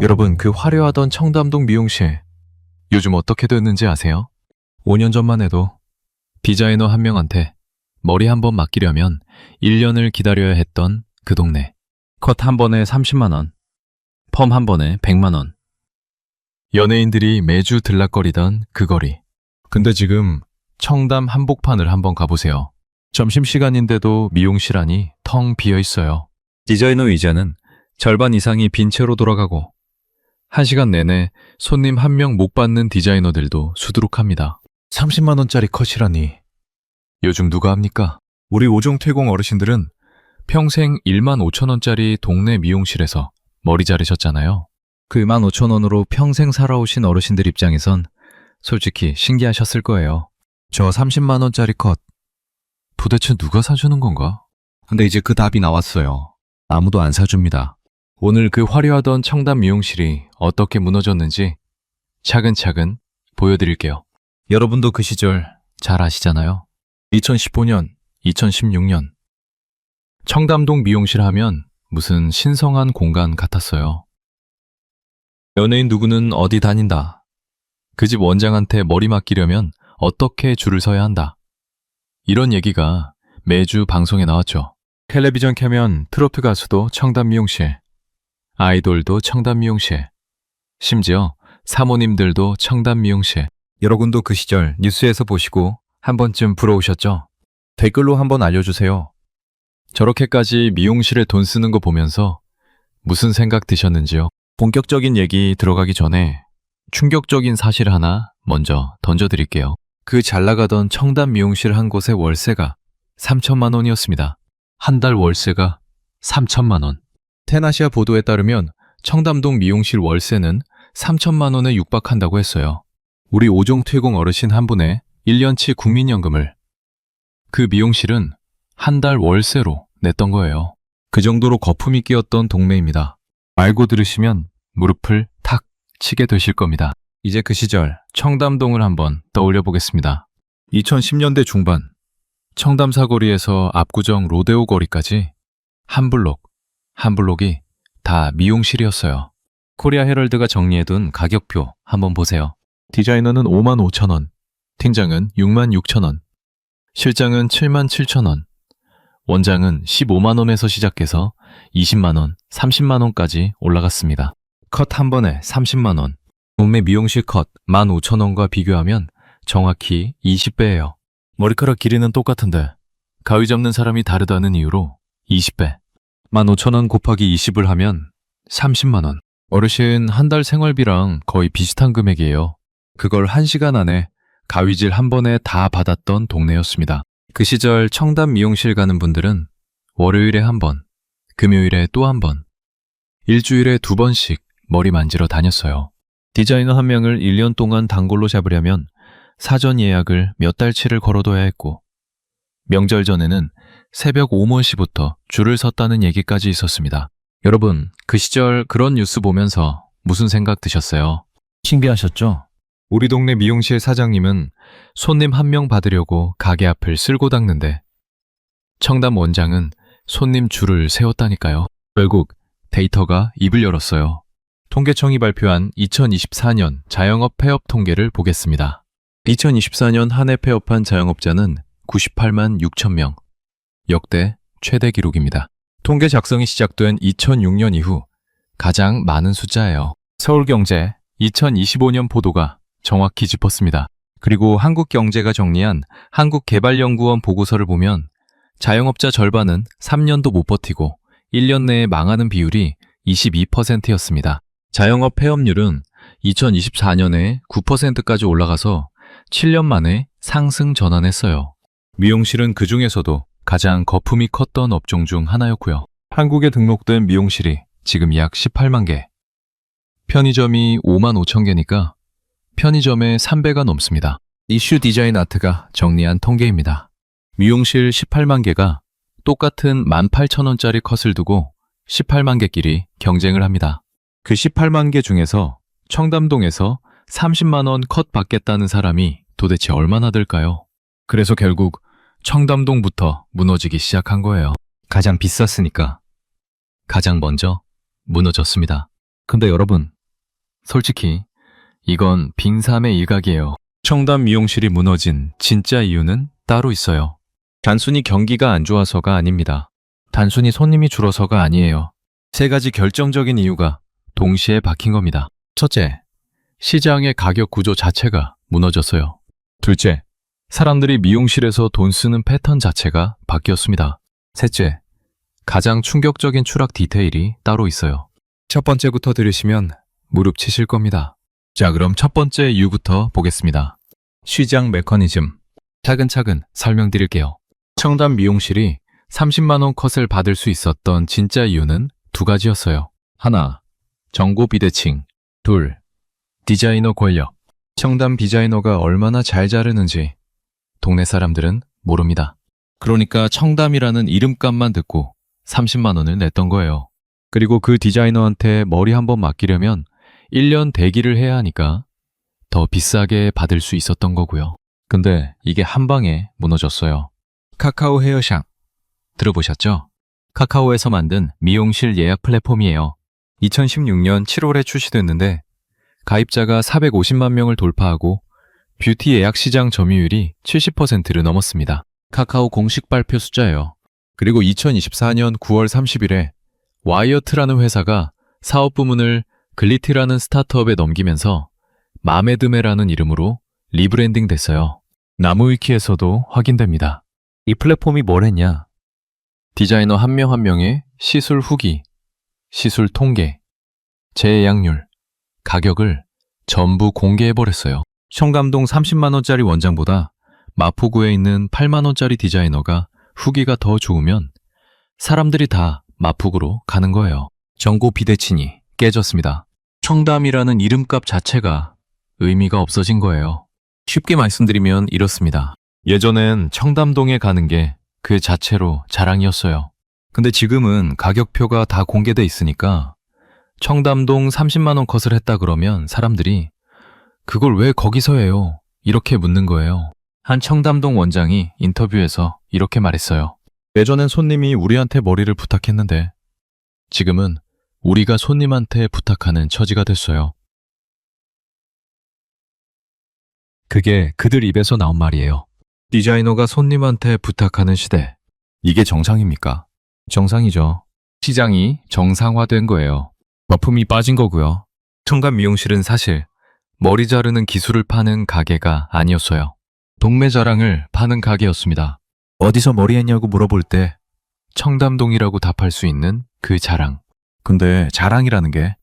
여러분, 그 화려하던 청담동 미용실 요즘 어떻게 됐는지 아세요? 5년 전만 해도 디자이너 한 명한테 머리 한 번 맡기려면 1년을 기다려야 했던 그 동네. 컷 한 번에 30만 원, 펌 한 번에 100만 원. 연예인들이 매주 들락거리던 그 거리. 근데 지금 청담 한복판을 한번 가보세요. 점심시간인데도 미용실 안이 텅 비어 있어요. 디자이너 의자는 절반 이상이 빈 채로 돌아가고 1시간 내내 손님 한 명 못 받는 디자이너들도 수두룩합니다. 30만 원짜리 컷이라니 요즘 누가 합니까? 우리 오종퇴공 어르신들은 평생 1만 5천 원짜리 동네 미용실에서 머리 자르셨잖아요. 그 1만 5천 원으로 평생 살아오신 어르신들 입장에선 솔직히 신기하셨을 거예요. 저 30만 원짜리 컷 도대체 누가 사주는 건가? 근데 이제 그 답이 나왔어요. 아무도 안 사줍니다. 오늘 그 화려하던 청담 미용실이 어떻게 무너졌는지 차근차근 보여드릴게요. 여러분도 그 시절 잘 아시잖아요. 2015년, 2016년 청담동 미용실 하면 무슨 신성한 공간 같았어요. 연예인 누구는 어디 다닌다. 그 집 원장한테 머리 맡기려면 어떻게 줄을 서야 한다. 이런 얘기가 매주 방송에 나왔죠. 텔레비전 켜면 트로트 가수도 청담 미용실, 아이돌도 청담 미용실, 심지어 사모님들도 청담 미용실. 여러분도 그 시절 뉴스에서 보시고 한 번쯤 부러우셨죠? 댓글로 한번 알려주세요. 저렇게까지 미용실에 돈 쓰는 거 보면서 무슨 생각 드셨는지요? 본격적인 얘기 들어가기 전에 충격적인 사실 하나 먼저 던져드릴게요. 그 잘나가던 청담 미용실 한 곳의 월세가 3천만 원이었습니다. 한 달 월세가 3천만 원. 테나시아 보도에 따르면 청담동 미용실 월세는 3천만 원에 육박한다고 했어요. 우리 오종퇴공 어르신 한 분의 1년치 국민연금을 그 미용실은 한 달 월세로 냈던 거예요. 그 정도로 거품이 끼었던 동네입니다. 알고 들으시면 무릎을 탁 치게 되실 겁니다. 이제 그 시절 청담동을 한번 떠올려 보겠습니다. 2010년대 중반 청담 사거리에서 압구정 로데오 거리까지 한 블록이 다 미용실이었어요. 코리아 헤럴드가 정리해둔 가격표 한번 보세요. 디자이너는 5만 5천 원, 팀장은 6만 6천 원, 실장은 7만 7천 원, 원장은 15만 원에서 시작해서 20만 원, 30만 원까지 올라갔습니다. 컷 한 번에 30만 원. 동네 미용실 컷 15,000원과 비교하면 정확히 20배예요. 머리카락 길이는 똑같은데 가위 잡는 사람이 다르다는 이유로 20배. 15,000원 곱하기 20을 하면 30만 원. 어르신 한 달 생활비랑 거의 비슷한 금액이에요. 그걸 1시간 안에 가위질 한 번에 다 받았던 동네였습니다. 그 시절 청담 미용실 가는 분들은 월요일에 한 번, 금요일에 또 한 번, 일주일에 2번씩 머리 만지러 다녔어요. 디자이너 한 명을 1년 동안 단골로 잡으려면 사전 예약을 몇 달치를 걸어둬야 했고 명절 전에는 새벽 5:00시부터 줄을 섰다는 얘기까지 있었습니다. 여러분, 그 시절 그런 뉴스 보면서 무슨 생각 드셨어요? 신기하셨죠? 우리 동네 미용실 사장님은 손님 한 명 받으려고 가게 앞을 쓸고 닦는데 청담 원장은 손님 줄을 세웠다니까요. 결국 데이터가 입을 열었어요. 통계청이 발표한 2024년 자영업 폐업 통계를 보겠습니다. 2024년 한 해 폐업한 자영업자는 98만 6천 명. 역대 최대 기록입니다. 통계 작성이 시작된 2006년 이후 가장 많은 숫자예요. 서울경제 2025년 보도가 정확히 짚었습니다. 그리고 한국경제가 정리한 한국개발연구원 보고서를 보면 자영업자 절반은 3년도 못 버티고 1년 내에 망하는 비율이 22%였습니다. 자영업 폐업률은 2024년에 9%까지 올라가서 7년 만에 상승 전환했어요. 미용실은 그 중에서도 가장 거품이 컸던 업종 중 하나였고요. 한국에 등록된 미용실이 지금 약 18만 개. 편의점이 5만 5천 개니까 편의점의 3배가 넘습니다. 이슈 디자인 아트가 정리한 통계입니다. 미용실 18만 개가 똑같은 18,000원짜리 컷을 두고 18만 개끼리 경쟁을 합니다. 그 18만 개 중에서 청담동에서 30만 원 컷 받겠다는 사람이 도대체 얼마나 될까요? 그래서 결국 청담동부터 무너지기 시작한 거예요. 가장 비쌌으니까 가장 먼저 무너졌습니다. 근데 여러분, 솔직히 이건 빙삼의 일각이에요. 청담 미용실이 무너진 진짜 이유는 따로 있어요. 단순히 경기가 안 좋아서가 아닙니다. 단순히 손님이 줄어서가 아니에요. 세 가지 결정적인 이유가 동시에 박힌 겁니다. 첫째, 시장의 가격 구조 자체가 무너졌어요. 둘째, 사람들이 미용실에서 돈 쓰는 패턴 자체가 바뀌었습니다. 셋째, 가장 충격적인 추락 디테일이 따로 있어요. 첫 번째부터 들으시면 무릎 치실 겁니다. 자, 그럼 첫 번째 이유부터 보겠습니다. 시장 메커니즘. 차근차근 설명드릴게요. 청담 미용실이 30만 원 컷을 받을 수 있었던 진짜 이유는 두 가지였어요. 하나, 정보 비대칭. 둘, 디자이너 권력. 청담 디자이너가 얼마나 잘 자르는지 동네 사람들은 모릅니다. 그러니까 청담이라는 이름값만 듣고 30만 원을 냈던 거예요. 그리고 그 디자이너한테 머리 한번 맡기려면 1년 대기를 해야 하니까 더 비싸게 받을 수 있었던 거고요. 근데 이게 한 방에 무너졌어요. 카카오 헤어샵 들어보셨죠? 카카오에서 만든 미용실 예약 플랫폼이에요. 2016년 7월에 출시됐는데 가입자가 450만 명을 돌파하고 뷰티 예약 시장 점유율이 70%를 넘었습니다. 카카오 공식 발표 숫자예요. 그리고 2024년 9월 30일에 와이어트라는 회사가 사업 부문을 글리트라는 스타트업에 넘기면서 마메드메라는 이름으로 리브랜딩 됐어요. 나무위키에서도 확인됩니다. 이 플랫폼이 뭘 했냐? 디자이너 한 명 한 명의 시술 후기, 시술 통계, 재예약률, 가격을 전부 공개해버렸어요. 청담동 30만 원짜리 원장보다 마포구에 있는 8만 원짜리 디자이너가 후기가 더 좋으면 사람들이 다 마포구로 가는 거예요. 정보 비대칭이 깨졌습니다. 청담이라는 이름값 자체가 의미가 없어진 거예요. 쉽게 말씀드리면 이렇습니다. 예전엔 청담동에 가는 게 그 자체로 자랑이었어요. 근데 지금은 가격표가 다 공개돼 있으니까 청담동 30만 원 컷을 했다 그러면 사람들이 그걸 왜 거기서 해요? 이렇게 묻는 거예요. 한 청담동 원장이 인터뷰에서 이렇게 말했어요. 예전엔 손님이 우리한테 머리를 부탁했는데 지금은 우리가 손님한테 부탁하는 처지가 됐어요. 그게 그들 입에서 나온 말이에요. 디자이너가 손님한테 부탁하는 시대. 이게 정상입니까? 정상이죠. 시장이 정상화된 거예요. 거품이 빠진 거고요. 청담 미용실은 사실 머리 자르는 기술을 파는 가게가 아니었어요. 동네 자랑을 파는 가게였습니다. 어디서 머리 했냐고 물어볼 때 청담동이라고 답할 수 있는 그 자랑. 근데 자랑이라는 게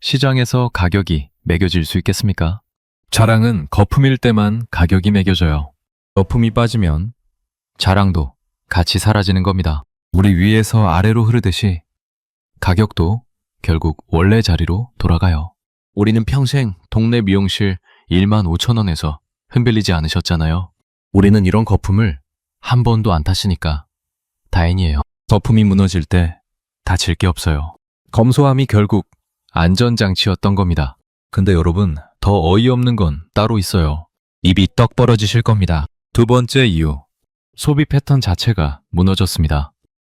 시장에서 가격이 매겨질 수 있겠습니까? 자랑은 거품일 때만 가격이 매겨져요. 거품이 빠지면 자랑도 같이 사라지는 겁니다. 물이 위에서 아래로 흐르듯이 가격도 결국 원래 자리로 돌아가요. 우리는 평생 동네 미용실 1만 5천 원에서 흔들리지 않으셨잖아요. 우리는 이런 거품을 한 번도 안 탔으니까 다행이에요. 거품이 무너질 때 다칠 게 없어요. 검소함이 결국 안전장치였던 겁니다. 근데 여러분, 더 어이없는 건 따로 있어요. 입이 떡 벌어지실 겁니다. 두 번째 이유, 소비 패턴 자체가 무너졌습니다.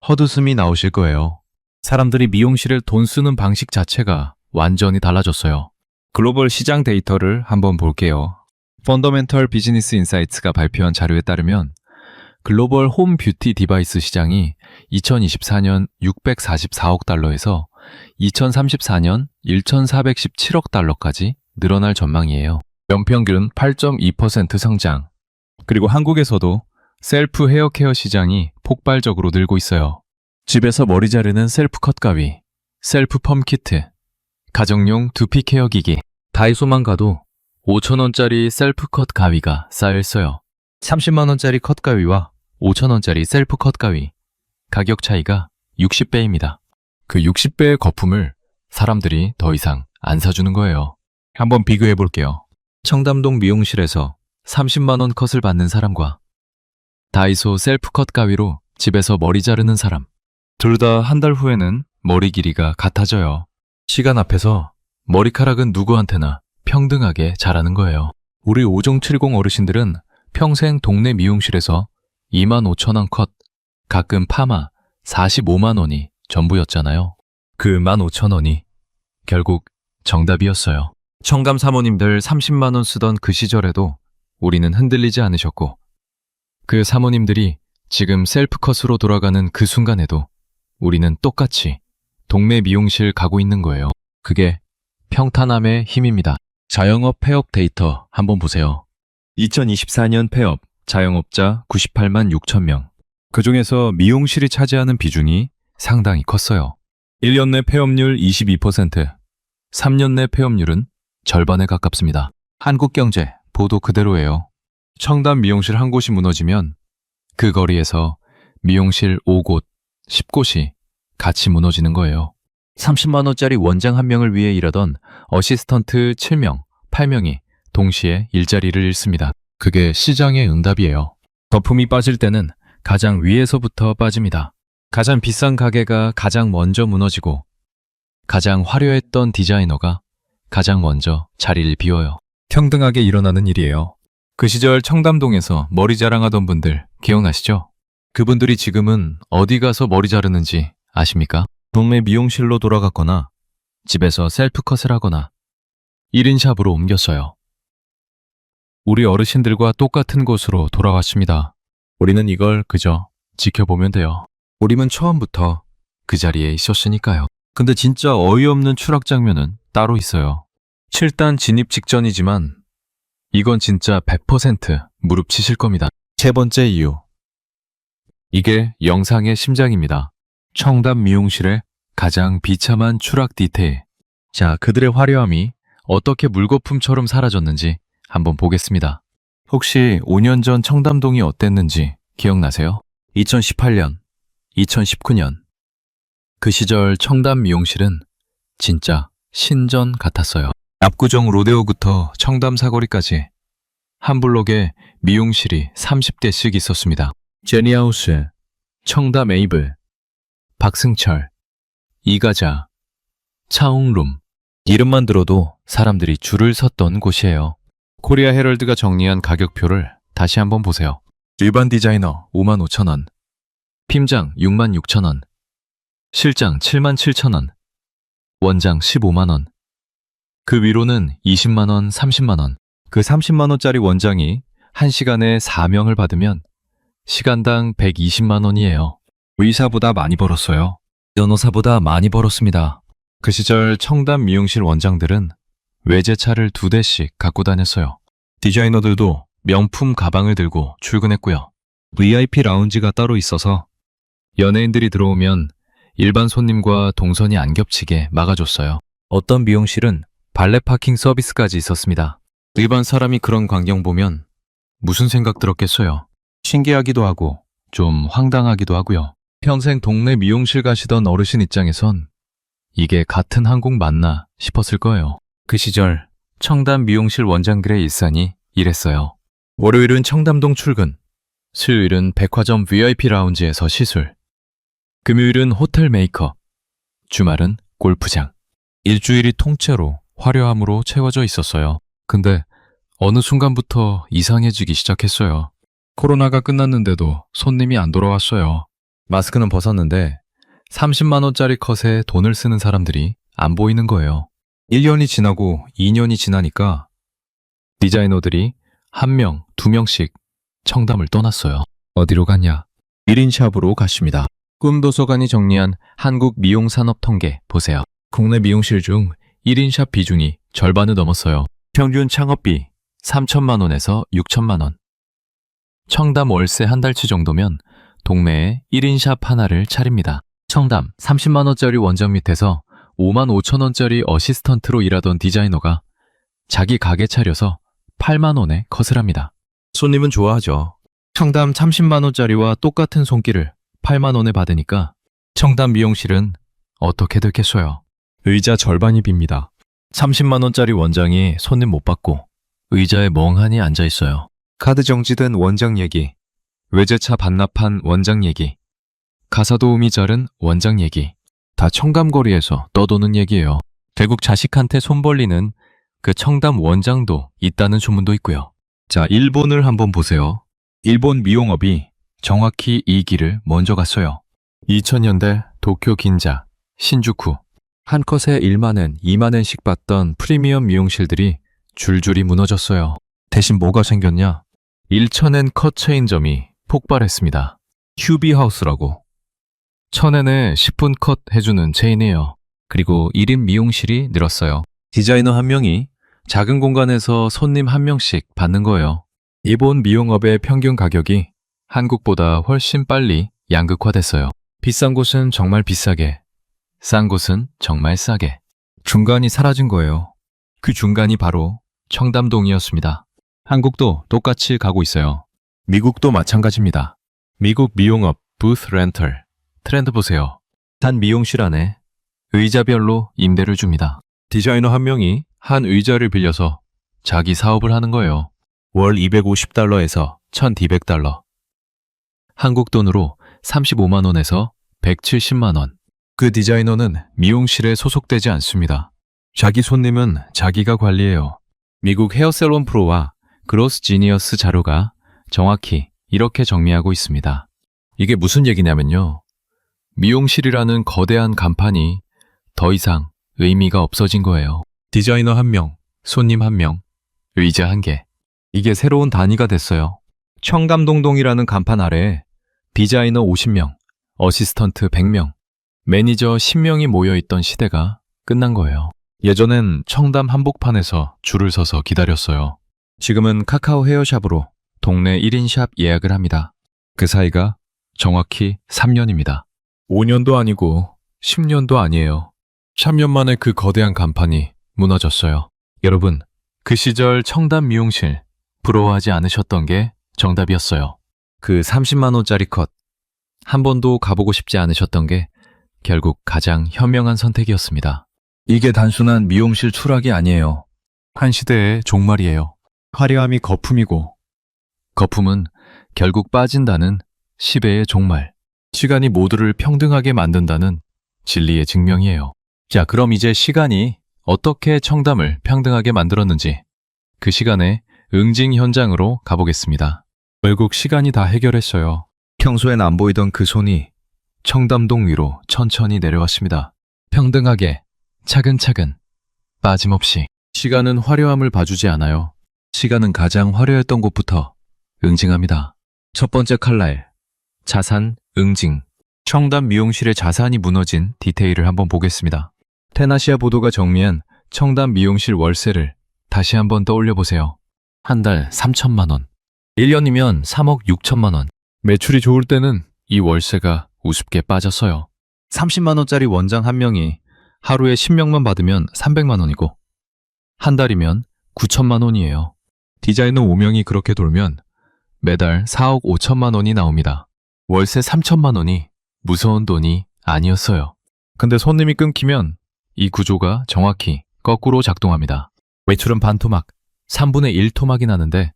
헛웃음이 나오실 거예요. 사람들이 미용실에 돈 쓰는 방식 자체가 완전히 달라졌어요. 글로벌 시장 데이터를 한번 볼게요. 펀더멘털 비즈니스 인사이트가 발표한 자료에 따르면 글로벌 홈 뷰티 디바이스 시장이 2024년 644억 달러에서 2034년 1,417억 달러까지 늘어날 전망이에요. 연평균 8.2% 성장. 그리고 한국에서도 셀프 헤어케어 시장이 폭발적으로 늘고 있어요. 집에서 머리 자르는 셀프 컷 가위, 셀프 펌 키트, 가정용 두피 케어 기기, 다이소만 가도 5,000원짜리 셀프 컷 가위가 쌓여 있어요. 30만 원짜리 컷 가위와 5,000원짜리 셀프 컷 가위, 가격 차이가 60배입니다. 그 60배의 거품을 사람들이 더 이상 안 사주는 거예요. 한번 비교해 볼게요. 청담동 미용실에서 30만 원 컷을 받는 사람과 다이소 셀프 컷 가위로 집에서 머리 자르는 사람. 둘 다 한 달 후에는 머리 길이가 같아져요. 시간 앞에서 머리카락은 누구한테나 평등하게 자라는 거예요. 우리 5070 어르신들은 평생 동네 미용실에서 2만 5천 원 컷, 가끔 파마 45만 원이 전부였잖아요. 그 15,000원이 결국 정답이었어요. 청담 사모님들 30만 원 쓰던 그 시절에도 우리는 흔들리지 않으셨고, 그 사모님들이 지금 셀프컷으로 돌아가는 그 순간에도 우리는 똑같이 동네 미용실 가고 있는 거예요. 그게 평탄함의 힘입니다. 자영업 폐업 데이터 한번 보세요. 2024년 폐업 자영업자 98만 6천 명. 그중에서 미용실이 차지하는 비중이 상당히 컸어요. 1년 내 폐업률 22%, 3년 내 폐업률은 절반에 가깝습니다. 한국경제 보도 그대로예요. 청담 미용실 한 곳이 무너지면 그 거리에서 미용실 5곳, 10곳이 같이 무너지는 거예요. 30만 원짜리 원장 한 명을 위해 일하던 어시스턴트 7명, 8명이 동시에 일자리를 잃습니다. 그게 시장의 응답이에요. 거품이 빠질 때는 가장 위에서부터 빠집니다. 가장 비싼 가게가 가장 먼저 무너지고 가장 화려했던 디자이너가 가장 먼저 자리를 비워요. 평등하게 일어나는 일이에요. 그 시절 청담동에서 머리 자랑하던 분들 기억나시죠? 그분들이 지금은 어디 가서 머리 자르는지 아십니까? 동네 미용실로 돌아갔거나 집에서 셀프컷을 하거나 1인 샵으로 옮겼어요. 우리 어르신들과 똑같은 곳으로 돌아왔습니다. 우리는 이걸 그저 지켜보면 돼요. 우리는 처음부터 그 자리에 있었으니까요. 근데 진짜 어이없는 추락 장면은 따로 있어요. 7단 진입 직전이지만 이건 진짜 100% 무릎 치실 겁니다. 세 번째 이유. 이게 영상의 심장입니다. 청담 미용실의 가장 비참한 추락 디테일. 자, 그들의 화려함이 어떻게 물거품처럼 사라졌는지 한번 보겠습니다. 혹시 5년 전 청담동이 어땠는지 기억나세요? 2018년, 2019년. 그 시절 청담 미용실은 진짜 신전 같았어요. 압구정 로데오부터 청담 사거리까지 한 블록에 미용실이 30대씩 있었습니다. 제니하우스, 청담 에이블, 박승철, 이가자, 차웅룸. 이름만 들어도 사람들이 줄을 섰던 곳이에요. 코리아 헤럴드가 정리한 가격표를 다시 한번 보세요. 일반 디자이너 5만 5천 원, 핌장 6만 6천 원, 실장 7만 7천 원, 원장 15만 원. 그 위로는 20만 원, 30만 원. 그 30만 원짜리 원장이 1시간에 4명을 받으면 시간당 120만 원이에요. 의사보다 많이 벌었어요. 변호사보다 많이 벌었습니다. 그 시절 청담 미용실 원장들은 외제차를 2대씩 갖고 다녔어요. 디자이너들도 명품 가방을 들고 출근했고요. VIP 라운지가 따로 있어서 연예인들이 들어오면 일반 손님과 동선이 안 겹치게 막아줬어요. 어떤 미용실은 발레 파킹 서비스까지 있었습니다. 일반 사람이 그런 광경 보면 무슨 생각 들었겠어요? 신기하기도 하고 좀 황당하기도 하고요. 평생 동네 미용실 가시던 어르신 입장에선 이게 같은 한국 맞나 싶었을 거예요. 그 시절 청담 미용실 원장들의 일상이 이랬어요. 월요일은 청담동 출근, 수요일은 백화점 VIP 라운지에서 시술, 금요일은 호텔 메이크업, 주말은 골프장. 일주일이 통째로 화려함으로 채워져 있었어요. 근데 어느 순간부터 이상해지기 시작했어요. 코로나가 끝났는데도 손님이 안 돌아왔어요. 마스크는 벗었는데 30만 원짜리 컷에 돈을 쓰는 사람들이 안 보이는 거예요. 1년이 지나고 2년이 지나니까 디자이너들이 1명, 2명씩 청담을 떠났어요. 어디로 갔냐? 1인 샵으로 갔습니다. 꿈도서관이 정리한 한국 미용산업 통계 보세요. 국내 미용실 중 1인 샵 비중이 절반을 넘었어요. 평균 창업비 3천만 원에서 6천만 원. 청담 월세 한 달치 정도면 동네에 1인 샵 하나를 차립니다. 청담 30만 원짜리 원장 밑에서 5만 5천 원짜리 어시스턴트로 일하던 디자이너가 자기 가게 차려서 8만 원에 컷을 합니다. 손님은 좋아하죠. 청담 30만 원짜리와 똑같은 손길을 8만 원에 받으니까 청담 미용실은 어떻게 됐겠어요? 의자 절반이 빕니다. 30만 원짜리 원장이 손님 못 받고 의자에 멍하니 앉아 있어요. 카드 정지된 원장 얘기, 외제차 반납한 원장 얘기, 가사도우미 자른 원장 얘기, 다 청담거리에서 떠도는 얘기예요. 결국 자식한테 손 벌리는 그 청담 원장도 있다는 소문도 있고요. 자, 일본을 한번 보세요. 일본 미용업이 정확히 이 길을 먼저 갔어요. 2000년대 도쿄 긴자, 신주쿠, 한 컷에 1만엔, 2만엔씩 받던 프리미엄 미용실들이 줄줄이 무너졌어요. 대신 뭐가 생겼냐? 1,000엔 컷 체인점이 폭발했습니다. 휴비하우스라고. 1,000엔에 10분 컷 해주는 체인이에요. 그리고 1인 미용실이 늘었어요. 디자이너 한 명이 작은 공간에서 손님 한 명씩 받는 거예요. 일본 미용업의 평균 가격이 한국보다 훨씬 빨리 양극화됐어요. 비싼 곳은 정말 비싸게, 싼 곳은 정말 싸게. 중간이 사라진 거예요. 그 중간이 바로 청담동이었습니다. 한국도 똑같이 가고 있어요. 미국도 마찬가지입니다. 미국 미용업 부스 렌털 트렌드 보세요. 단 미용실 안에 의자별로 임대를 줍니다. 디자이너 한 명이 한 의자를 빌려서 자기 사업을 하는 거예요. 월 250달러에서 1,200달러. 한국 돈으로 35만 원에서 170만 원. 그 디자이너는 미용실에 소속되지 않습니다. 자기 손님은 자기가 관리해요. 미국 헤어살론 프로와 그로스 지니어스 자료가 정확히 이렇게 정리하고 있습니다. 이게 무슨 얘기냐면요. 미용실이라는 거대한 간판이 더 이상 의미가 없어진 거예요. 디자이너 한 명, 손님 한 명, 의자 한 개. 이게 새로운 단위가 됐어요. 청담동동이라는 간판 아래에 디자이너 50명, 어시스턴트 100명, 매니저 10명이 모여있던 시대가 끝난 거예요. 예전엔 청담 한복판에서 줄을 서서 기다렸어요. 지금은 카카오 헤어샵으로 동네 1인 샵 예약을 합니다. 그 사이가 정확히 3년입니다. 5년도 아니고 10년도 아니에요. 3년 만에 그 거대한 간판이 무너졌어요. 여러분, 그 시절 청담 미용실 부러워하지 않으셨던 게 정답이었어요. 그 30만 원짜리 컷 한 번도 가보고 싶지 않으셨던 게 결국 가장 현명한 선택이었습니다. 이게 단순한 미용실 추락이 아니에요. 한 시대의 종말이에요. 화려함이 거품이고 거품은 결국 빠진다는 시대의 종말. 시간이 모두를 평등하게 만든다는 진리의 증명이에요. 자, 그럼 이제 시간이 어떻게 청담을 평등하게 만들었는지 그 시간의 응징 현장으로 가보겠습니다. 결국 시간이 다 해결했어요. 평소엔 안 보이던 그 손이 청담동 위로 천천히 내려왔습니다. 평등하게, 차근차근, 빠짐없이. 시간은 화려함을 봐주지 않아요. 시간은 가장 화려했던 곳부터 응징합니다. 첫 번째 칼날, 자산 응징. 청담 미용실의 자산이 무너진 디테일을 한번 보겠습니다. 테나시아 보도가 정리한 청담 미용실 월세를 다시 한번 떠올려 보세요. 한 달 3천만 원. 1년이면 3억 6천만 원. 매출이 좋을 때는 이 월세가 우습게 빠졌어요. 30만 원짜리 원장 한 명이 하루에 10명만 받으면 300만 원이고 한 달이면 9천만 원이에요. 디자이너 5명이 그렇게 돌면 매달 4억 5천만 원이 나옵니다. 월세 3천만 원이 무서운 돈이 아니었어요. 근데 손님이 끊기면 이 구조가 정확히 거꾸로 작동합니다. 매출은 반토막, 3분의 1 토막이 나는데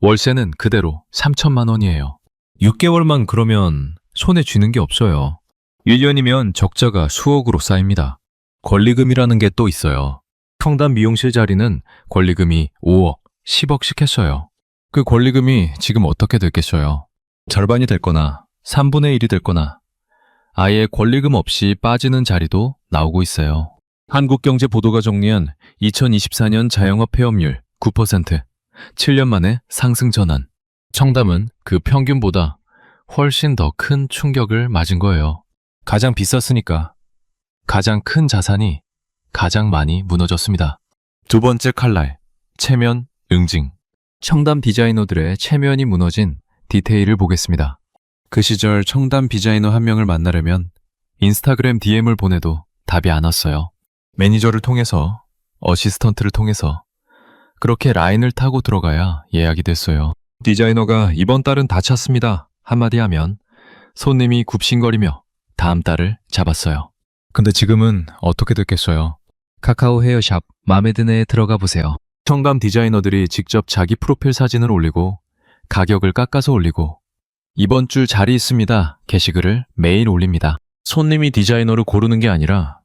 월세는 그대로 3천만 원이에요. 6개월만 그러면 손에 쥐는 게 없어요. 1년이면 적자가 수억으로 쌓입니다. 권리금이라는 게 또 있어요. 청담 미용실 자리는 권리금이 5억, 10억씩 했어요. 그 권리금이 지금 어떻게 됐겠어요? 절반이 됐거나 3분의 1이 됐거나 아예 권리금 없이 빠지는 자리도 나오고 있어요. 한국경제 보도가 정리한 2024년 자영업 폐업률 9%, 7년 만에 상승 전환. 청담은 그 평균보다 훨씬 더 큰 충격을 맞은 거예요. 가장 비쌌으니까 가장 큰 자산이 가장 많이 무너졌습니다. 두 번째 칼날, 체면 응징. 청담 디자이너들의 체면이 무너진 디테일을 보겠습니다. 그 시절 청담 디자이너 한 명을 만나려면 인스타그램 DM을 보내도 답이 안 왔어요. 매니저를 통해서, 어시스턴트를 통해서 그렇게 라인을 타고 들어가야 예약이 됐어요. 디자이너가 이번 달은 다 찼습니다 한마디 하면 손님이 굽신거리며 다음 달을 잡았어요. 근데 지금은 어떻게 됐겠어요? 카카오 헤어샵 맘에 드네에 들어가 보세요. 청담 디자이너들이 직접 자기 프로필 사진을 올리고 가격을 깎아서 올리고 이번 주 자리 있습니다 게시글을 매일 올립니다. 손님이 디자이너를 고르는 게 아니라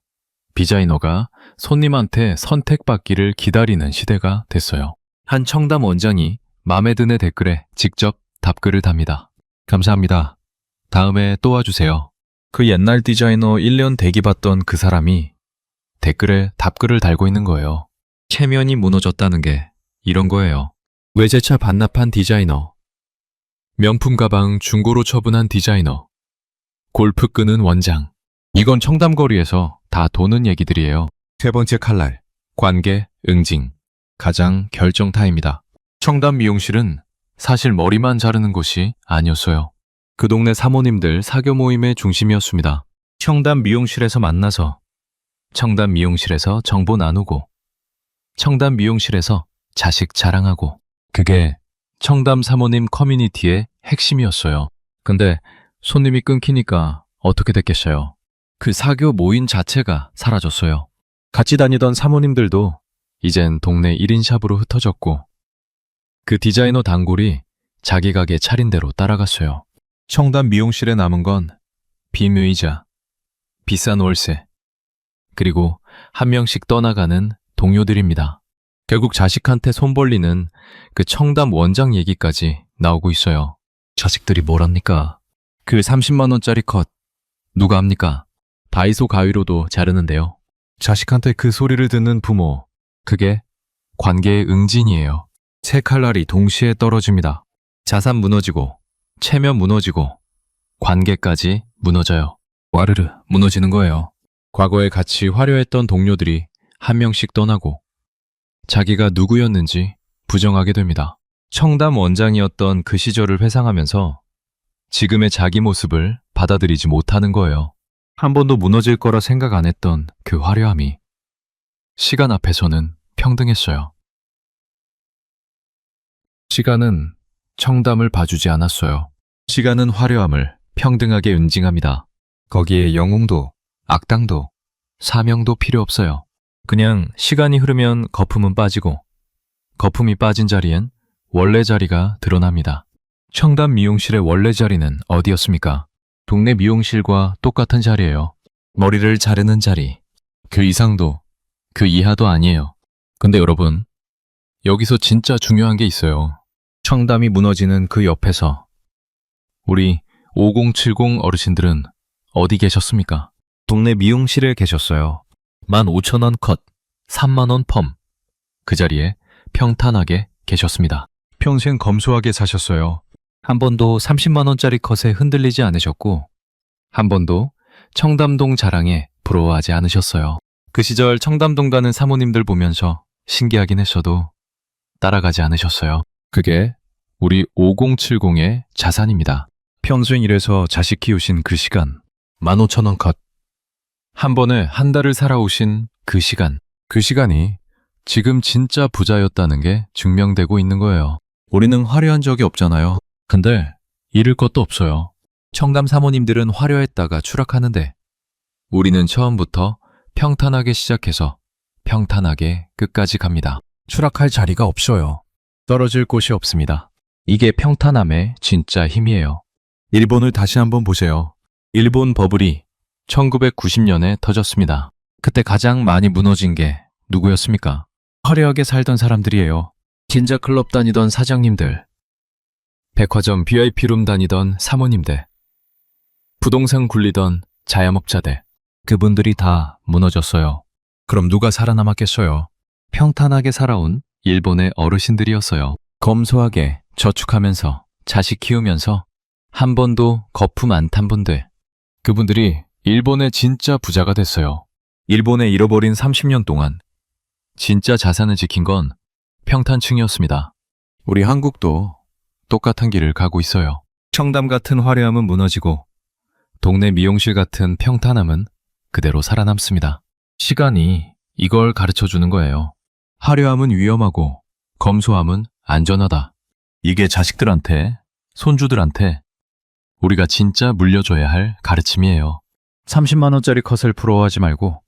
디자이너가 손님한테 선택받기를 기다리는 시대가 됐어요. 한 청담 원장이 맘에 드네 댓글에 직접 답글을 답니다. 감사합니다. 다음에 또 와주세요. 그 옛날 디자이너 1년 대기 받던 그 사람이 댓글에 답글을 달고 있는 거예요. 체면이 무너졌다는 게 이런 거예요. 외제차 반납한 디자이너, 명품 가방 중고로 처분한 디자이너, 골프 끄는 원장. 이건 청담거리에서 다 도는 얘기들이에요. 세 번째 칼날, 관계, 응징. 가장 결정타입니다. 청담 미용실은 사실 머리만 자르는 곳이 아니었어요. 그 동네 사모님들 사교 모임의 중심이었습니다. 청담 미용실에서 만나서, 청담 미용실에서 정보 나누고, 청담 미용실에서 자식 자랑하고, 그게 청담 사모님 커뮤니티의 핵심이었어요. 근데 손님이 끊기니까 어떻게 됐겠어요? 그 사교 모임 자체가 사라졌어요. 같이 다니던 사모님들도 이젠 동네 1인 샵으로 흩어졌고, 그 디자이너 단골이 자기 가게 차린 대로 따라갔어요. 청담 미용실에 남은 건 빈의자, 비싼 월세, 그리고 한 명씩 떠나가는 동료들입니다. 결국 자식한테 손 벌리는 그 청담 원장 얘기까지 나오고 있어요. 자식들이 뭘 합니까? 그 30만 원짜리 컷 누가 합니까? 다이소 가위로도 자르는데요. 자식한테 그 소리를 듣는 부모, 그게 관계의 응진이에요. 세 칼날이 동시에 떨어집니다. 자산 무너지고, 체면 무너지고, 관계까지 무너져요. 와르르 무너지는 거예요. 과거에 같이 화려했던 동료들이 한 명씩 떠나고, 자기가 누구였는지 부정하게 됩니다. 청담 원장이었던 그 시절을 회상하면서 지금의 자기 모습을 받아들이지 못하는 거예요. 한 번도 무너질 거라 생각 안 했던 그 화려함이 시간 앞에서는 평등했어요. 시간은 청담을 봐주지 않았어요. 시간은 화려함을 평등하게 응징합니다. 거기에 영웅도, 악당도, 사명도 필요 없어요. 그냥 시간이 흐르면 거품은 빠지고, 거품이 빠진 자리엔 원래 자리가 드러납니다. 청담 미용실의 원래 자리는 어디였습니까? 동네 미용실과 똑같은 자리예요. 머리를 자르는 자리. 그 이상도, 그 이하도 아니에요. 근데 여러분, 여기서 진짜 중요한 게 있어요. 청담이 무너지는 그 옆에서 우리 5070 어르신들은 어디 계셨습니까? 동네 미용실에 계셨어요. 15,000원 컷, 3만원 펌. 그 자리에 평탄하게 계셨습니다. 평생 검소하게 사셨어요. 한 번도 30만 원짜리 컷에 흔들리지 않으셨고, 한 번도 청담동 자랑에 부러워하지 않으셨어요. 그 시절 청담동 가는 사모님들 보면서 신기하긴 했어도 따라가지 않으셨어요. 그게 우리 5070의 자산입니다. 평생 일해서 자식 키우신 그 시간, 15,000원 컷. 한 번에 한 달을 살아오신 그 시간, 그 시간이 지금 진짜 부자였다는 게 증명되고 있는 거예요. 우리는 화려한 적이 없잖아요. 근데 잃을 것도 없어요. 청담 사모님들은 화려했다가 추락하는데 우리는 처음부터 평탄하게 시작해서 평탄하게 끝까지 갑니다. 추락할 자리가 없어요. 떨어질 곳이 없습니다. 이게 평탄함의 진짜 힘이에요. 일본을 다시 한번 보세요. 일본 버블이 1990년에 터졌습니다. 그때 가장 많이 무너진 게 누구였습니까? 화려하게 살던 사람들이에요. 진짜 클럽 다니던 사장님들, 백화점 VIP룸 다니던 사모님들, 부동산 굴리던 자영업자들, 그분들이 다 무너졌어요. 그럼 누가 살아남았겠어요? 평탄하게 살아온 일본의 어르신들이었어요. 검소하게 저축하면서 자식 키우면서 한 번도 거품 안 탄 분들, 그분들이 일본의 진짜 부자가 됐어요. 일본에 잃어버린 30년 동안 진짜 자산을 지킨 건 평탄층이었습니다. 우리 한국도 똑같은 길을 가고 있어요. 청담 같은 화려함은 무너지고 동네 미용실 같은 평탄함은 그대로 살아남습니다. 시간이 이걸 가르쳐 주는 거예요. 화려함은 위험하고 검소함은 안전하다. 이게 자식들한테, 손주들한테 우리가 진짜 물려줘야 할 가르침이에요. 30만 원짜리 컷을 부러워하지 말고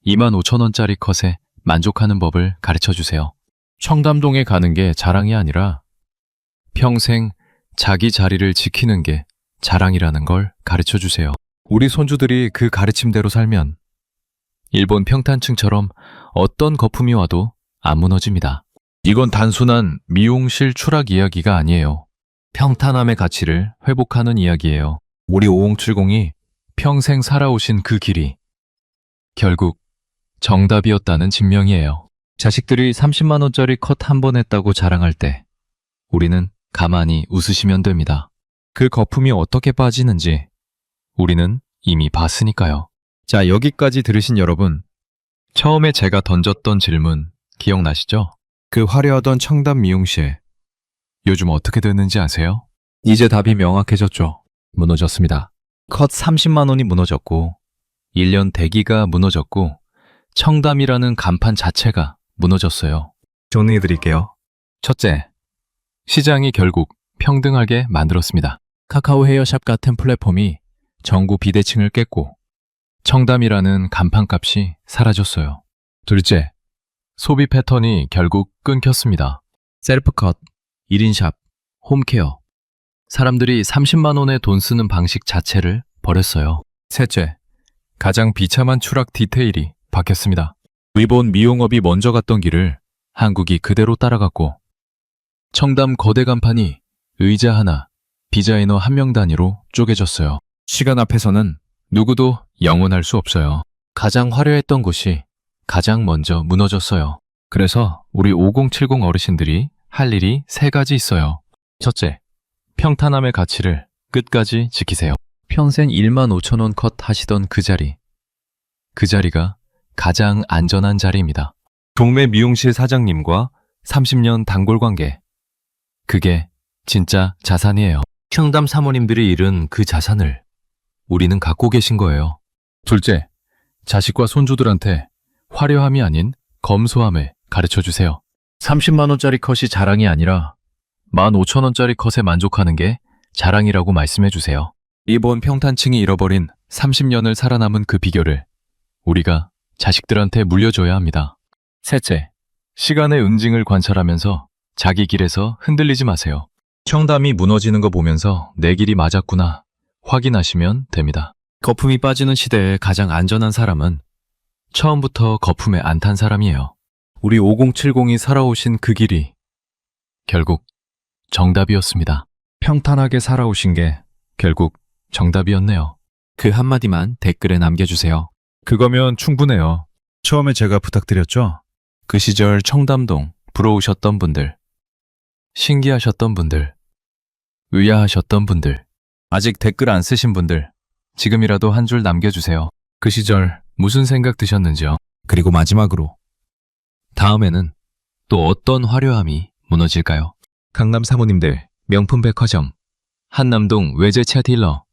25,000원짜리 컷에 만족하는 법을 가르쳐 주세요. 청담동에 가는 게 자랑이 아니라 평생 자기 자리를 지키는 게 자랑이라는 걸 가르쳐 주세요. 우리 손주들이 그 가르침대로 살면 일본 평탄층처럼 어떤 거품이 와도 안 무너집니다. 이건 단순한 미용실 추락 이야기가 아니에요. 평탄함의 가치를 회복하는 이야기예요. 우리 5070이 평생 살아오신 그 길이 결국 정답이었다는 증명이에요. 자식들이 30만 원짜리 컷 한 번 했다고 자랑할 때 우리는 가만히 웃으시면 됩니다. 그 거품이 어떻게 빠지는지 우리는 이미 봤으니까요. 자, 여기까지 들으신 여러분, 처음에 제가 던졌던 질문 기억나시죠? 그 화려하던 청담 미용실, 요즘 어떻게 됐는지 아세요? 이제 답이 명확해졌죠. 무너졌습니다. 컷 30만 원이 무너졌고 1년 대기가 무너졌고 청담이라는 간판 자체가 무너졌어요. 정리해드릴게요. 첫째, 시장이 결국 평등하게 만들었습니다. 카카오 헤어샵 같은 플랫폼이 전국 비대칭을 깼고 청담이라는 간판값이 사라졌어요. 둘째, 소비 패턴이 결국 끊겼습니다. 셀프컷, 1인샵, 홈케어. 사람들이 30만 원에 돈 쓰는 방식 자체를 버렸어요. 셋째, 가장 비참한 추락 디테일이 바뀌었습니다. 일본 미용업이 먼저 갔던 길을 한국이 그대로 따라갔고 청담 거대 간판이 의자 하나, 디자이너 한 명 단위로 쪼개졌어요. 시간 앞에서는 누구도 영원할 수 없어요. 가장 화려했던 곳이 가장 먼저 무너졌어요. 그래서 우리 5070 어르신들이 할 일이 세 가지 있어요. 첫째, 평탄함의 가치를 끝까지 지키세요. 평생 1만 5천 원 컷 하시던 그 자리가 가장 안전한 자리입니다. 동네 미용실 사장님과 30년 단골 관계. 그게 진짜 자산이에요. 청담 사모님들이 잃은 그 자산을 우리는 갖고 계신 거예요. 둘째, 자식과 손주들한테 화려함이 아닌 검소함을 가르쳐 주세요. 30만 원짜리 컷이 자랑이 아니라 15,000원짜리 컷에 만족하는 게 자랑이라고 말씀해 주세요. 일본 평탄층이 잃어버린 30년을 살아남은 그 비결을 우리가 자식들한테 물려줘야 합니다. 셋째, 시간의 응징을 관찰하면서 자기 길에서 흔들리지 마세요. 청담이 무너지는 거 보면서 내 길이 맞았구나 확인하시면 됩니다. 거품이 빠지는 시대에 가장 안전한 사람은 처음부터 거품에 안 탄 사람이에요. 우리 5070이 살아오신 그 길이 결국 정답이었습니다. 평탄하게 살아오신 게 결국 정답이었네요. 그 한마디만 댓글에 남겨주세요. 그거면 충분해요. 처음에 제가 부탁드렸죠? 그 시절 청담동 부러우셨던 분들, 신기하셨던 분들, 의아하셨던 분들, 아직 댓글 안 쓰신 분들, 지금이라도 한 줄 남겨주세요. 그 시절 무슨 생각 드셨는지요? 그리고 마지막으로, 다음에는 또 어떤 화려함이 무너질까요? 강남 사모님들 명품 백화점, 한남동 외제차 딜러,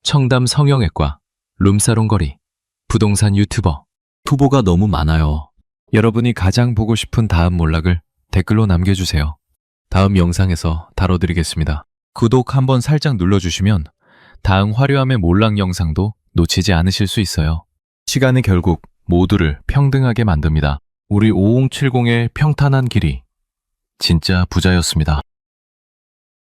청담 성형외과, 룸사롱 거리, 부동산 유튜버. 후보가 너무 많아요. 여러분이 가장 보고 싶은 다음 몰락을 댓글로 남겨주세요. 다음 영상에서 다뤄드리겠습니다. 구독 한번 살짝 눌러주시면 다음 화려함의 몰락 영상도 놓치지 않으실 수 있어요. 시간이 결국 모두를 평등하게 만듭니다. 우리 5070의 평탄한 길이 진짜 부자였습니다.